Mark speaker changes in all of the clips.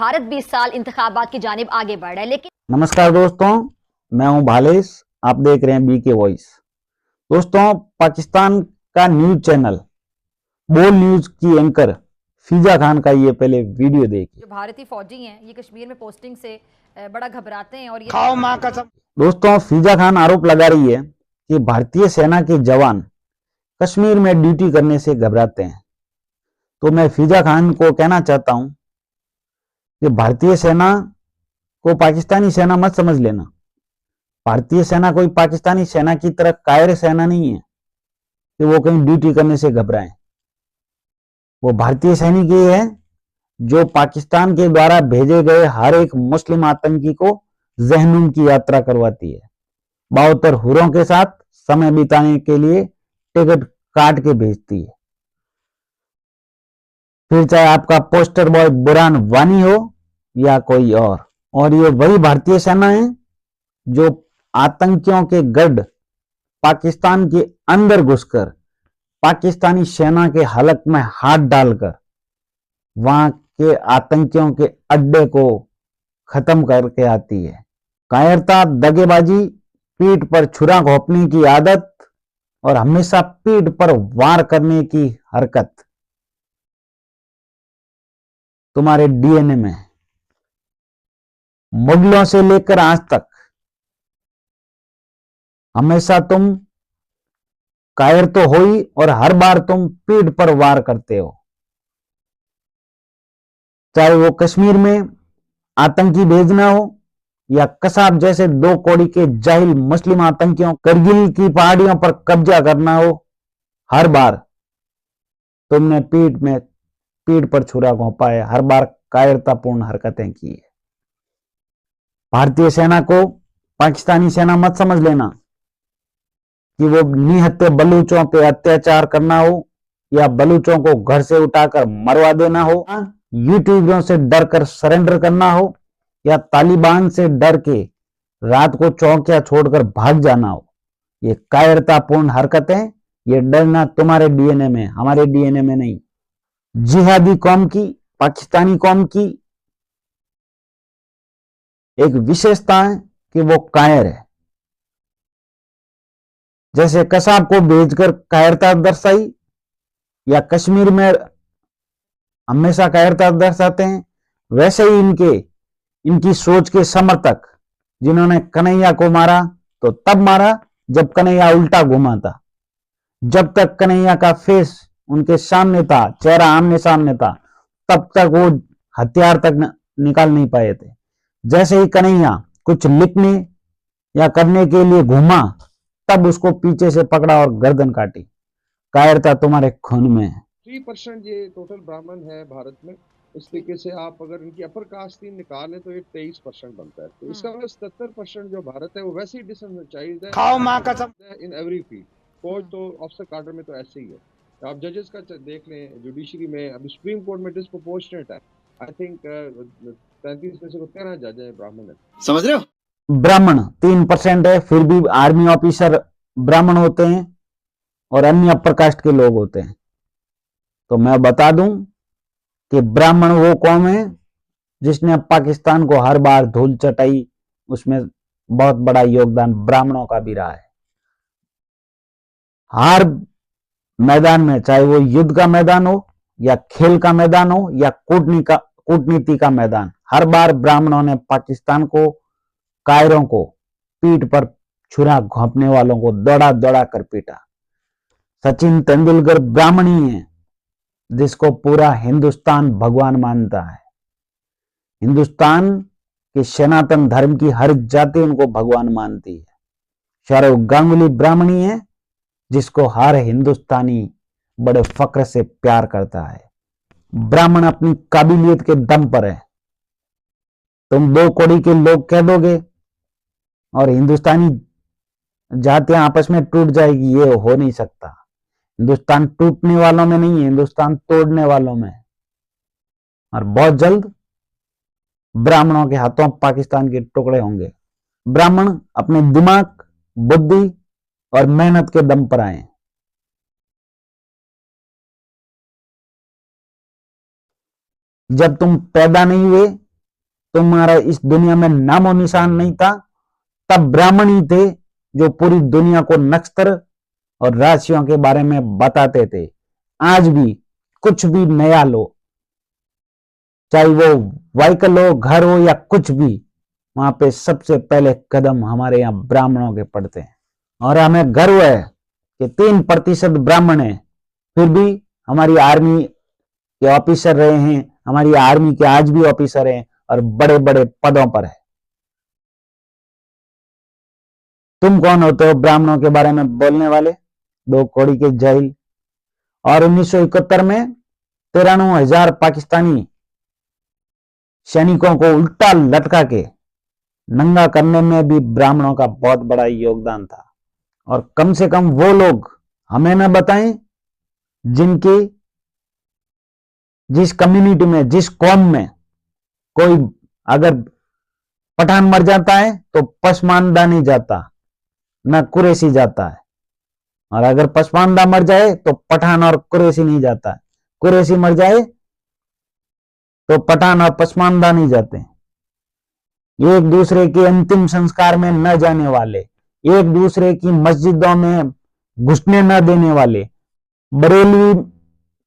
Speaker 1: भारत भी इस साल इंतखाबात की जानिब आगे बढ़ रहा है, लेकिन
Speaker 2: नमस्कार दोस्तों, मैं हूं भालेश। आप देख रहे हैं बीके वॉइस। दोस्तों, पाकिस्तान का न्यूज चैनल बोल न्यूज की एंकर फिजा खान का ये पहले वीडियो देखिए।
Speaker 1: जो भारतीय फौजी हैं ये कश्मीर में पोस्टिंग से बड़ा घबराते हैं और ये
Speaker 3: खाओ मां कसम।
Speaker 2: दोस्तों, फिजा खान आरोप लगा रही है कि भारतीय सेना के जवान कश्मीर में ड्यूटी करने से घबराते हैं। तो मैं फिजा खान को कहना चाहता हूं कि भारतीय सेना को पाकिस्तानी सेना मत समझ लेना। भारतीय सेना कोई पाकिस्तानी सेना की तरह कायर सेना नहीं है कि वो कहीं ड्यूटी करने से घबराएं। वो भारतीय सैनिक ही है जो पाकिस्तान के द्वारा भेजे गए हर एक मुस्लिम आतंकी को जहनुम की यात्रा करवाती है। 72 हुरों के साथ समय बिताने के लिए टिकट काट के भेजती है। फिर चाहे आपका पोस्टर बॉय बुरहान वानी हो या कोई और ये वही भारतीय सेना है जो आतंकियों के गढ़ पाकिस्तान के अंदर घुसकर पाकिस्तानी सेना के हलक में हाथ डालकर वहां के आतंकियों के अड्डे को खत्म करके आती है। कायरता, दगेबाजी, पीठ पर छुरा घोंपने की आदत और हमेशा पीठ पर वार करने की हरकत तुम्हारे डीएनए में है। मुगलों से लेकर आज तक हमेशा तुम कायर तो हो ही और हर बार तुम पीठ पर वार करते हो। चाहे वो कश्मीर में आतंकी भेजना हो या कसाब जैसे 2 कौड़ी के जाहिल मुस्लिम आतंकियों करगिल की पहाड़ियों पर कब्जा करना हो, हर बार तुमने पीठ पर छुरा घोंपा है, हर बार कायरतापूर्ण हरकतें की है। भारतीय सेना को पाकिस्तानी सेना मत समझ लेना कि वो निहत्थे बलूचों पे अत्याचार करना हो या बलूचों को घर से उठाकर मरवा देना हो, यूट्यूबरों से डरकर सरेंडर करना हो या तालिबान से डर के रात को चौकियां छोड़कर भाग जाना हो। ये कायरतापूर्ण हरकतें, ये डरना तुम्हारे डीएनए में, हमारे डीएनए में नहीं। जिहादी कौम की, पाकिस्तानी कौम की एक विशेषता है कि वो कायर है। जैसे कसाब को भेजकर कायरता दर्शाई या कश्मीर में हमेशा कायरता दर्शाते हैं, वैसे ही इनकी सोच के समर्थक जिन्होंने कन्हैया को मारा तो तब मारा जब कन्हैया उल्टा घुमा था। जब तक कन्हैया का फेस उनके सामने था, चेहरा आमने सामने था, तब तक वो हथियार तक निकाल नहीं पाए थे। जैसे ही कन्हैया कुछ लिखने या करने के लिए घूमा, तब उसको पीछे से पकड़ा और गर्दन काटी। कायरता तुम्हारे खून में है।
Speaker 3: 3% ये टोटल ब्राह्मण है भारत में। इस तरीके से आप अगर इनकी अपर कास्ट ही निकालें तो ये 23% बनता है। तो इसका मतलब 77% जो भारत है वो वैसे ही डिसएडवांटेज्ड है। खाओ मां कसम। इन एवरी फील्ड, फौज तो ऑफिसर cadre में तो ऐसे ही है। आप जजेस का देख लें, जुडिशरी में, अभी सुप्रीम कोर्ट में डिस्प्रोपोर्शनेट है। आई थिंक 33 में से 13 जज है ब्राह्मण है। समझ रहे हो?
Speaker 2: ब्राह्मण 3% है, फिर भी आर्मी ऑफिसर ब्राह्मण होते हैं और अन्य अपर कास्ट के लोग होते हैं। तो मैं बता दूं कि ब्राह्मण वो कौम है जिसने पाकिस्तान को हर बार धूल चटाई, उसमें बहुत बड़ा योगदान ब्राह्मणों का भी रहा है। हर मैदान में, चाहे वो युद्ध का मैदान हो या खेल का मैदान हो या कूटनीति का मैदान, हर बार ब्राह्मणों ने पाकिस्तान को, कायरों को, पीठ पर छुरा घोंपने वालों को दौड़ा दौड़ा कर पीटा। सचिन तेंदुलकर ब्राह्मण ही है जिसको पूरा हिंदुस्तान भगवान मानता है। हिंदुस्तान के सनातन धर्म की हर जाति उनको भगवान मानती है। सौरव गांगुली ब्राह्मणी है जिसको हर हिंदुस्तानी बड़े फक्र से प्यार करता है। ब्राह्मण अपनी काबिलियत के दम पर है। तुम 2 कौड़ी के लोग कह दोगे और हिंदुस्तानी जातियां आपस में टूट जाएगी, ये हो नहीं सकता। हिंदुस्तान टूटने वालों में नहीं है, हिंदुस्तान तोड़ने वालों में। और बहुत जल्द ब्राह्मणों के हाथों पाकिस्तान के टुकड़े होंगे। ब्राह्मण अपने दिमाग, बुद्धि और मेहनत के दम पर आए। जब तुम पैदा नहीं हुए तुम्हारा इस दुनिया में नामो निशान नहीं था, तब ब्राह्मण ही थे जो पूरी दुनिया को नक्षत्र और राशियों के बारे में बताते थे। आज भी कुछ भी नया लो, चाहे वो व्हीकल हो, घर हो या कुछ भी, वहां पे सबसे पहले कदम हमारे यहाँ ब्राह्मणों के पड़ते हैं। और हमें गर्व है कि 3% ब्राह्मण है, फिर भी हमारी आर्मी के ऑफिसर रहे हैं, हमारी आर्मी के आज भी ऑफिसर हैं और बड़े बड़े पदों पर है। तुम कौन होते हो ब्राह्मणों के बारे में बोलने वाले? 2 कौड़ी के जाहिल। और 1971 में 93,000 पाकिस्तानी सैनिकों को उल्टा लटका के नंगा करने में भी ब्राह्मणों का बहुत बड़ा योगदान था। और कम से कम वो लोग हमें न बताएं जिनकी जिस कम्युनिटी में, जिस कौम में कोई अगर पठान मर जाता है तो पसमानदा नहीं जाता, न कुरैशी जाता है। और अगर पसमानदा मर जाए तो पठान और कुरैशी नहीं जाता है। कुरैशी मर जाए तो पठान और पसमानदा नहीं जाते। एक दूसरे के अंतिम संस्कार में न जाने वाले, एक दूसरे की मस्जिदों में घुसने न देने वाले। बरेली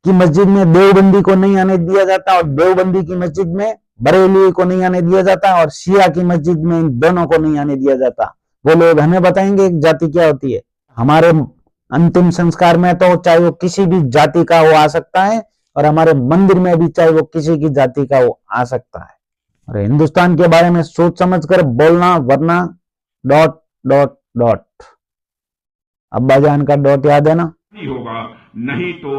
Speaker 2: की मस्जिद में देवबंदी को नहीं आने दिया जाता और देवबंदी की मस्जिद में बरेली को नहीं आने दिया जाता, और शिया की मस्जिद में इन दोनों को नहीं आने दिया जाता। वो लोग हमें बताएंगे जाति क्या होती है। हमारे अंतिम संस्कार में तो चाहे वो किसी भी जाति का वो आ सकता है, और हमारे मंदिर में भी चाहे वो किसी की जाति का वो आ सकता है। और हिंदुस्तान के बारे में सोच समझ कर बोलना, वरना ... अब्बा जान का डॉट याद है ना?
Speaker 4: होगा नहीं तो ...